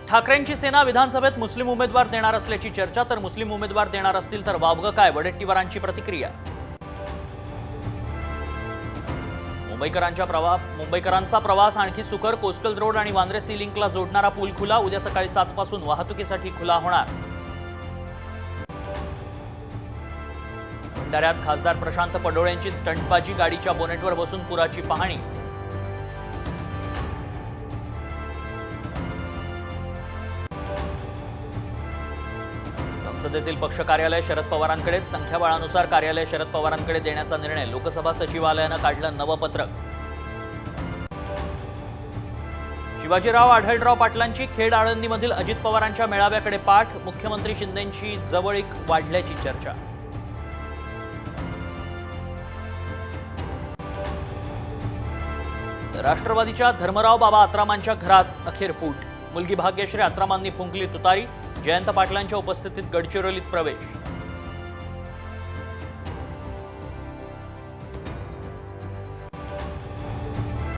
ठाकरेंची सेना विधानसभेत मुस्लिम उमेदवार देणार असल्याची चर्चा, तर मुस्लिम उमेदवार देणार असतील तर वावगं काय, वडेट्टीवारांची प्रतिक्रिया। मुंबईकरांचा प्रवास आणखी सुकर, कोस्टल रोड आणि वांद्रे सी लिंकला जोडणारा पूल खुला, उद्या सकाळी 7 पासून वाहतुकीसाठी खुला होणार। भंडाऱ्यात खासदार प्रशांत पडोळेंची स्टंटबाजी, गाडीच्या बोनेटवर बसून पुराची पाहणी। संसदेतील पक्ष कार्यालय शरद पवारांकडे, संख्याबळानुसार कार्यालय शरद पवारांकडे देण्याचा निर्णय, लोकसभा सचिवालयानं काढलं नवं पत्रक। शिवाजीराव आढळराव पाटलांची खेड आळंदीमधील अजित पवारांच्या मेळाव्याकडे पाठ, मुख्यमंत्री शिंदेंची जवळीक वाढल्याची चर्चा। राष्ट्रवादीच्या धर्मराव बाबा आत्रामांच्या घरात अखेर फूट, मुलगी भाग्यश्री आत्रामांनी फुंकली तुतारी, जयंत पाटलांच्या उपस्थितीत गडचिरोलीत प्रवेश।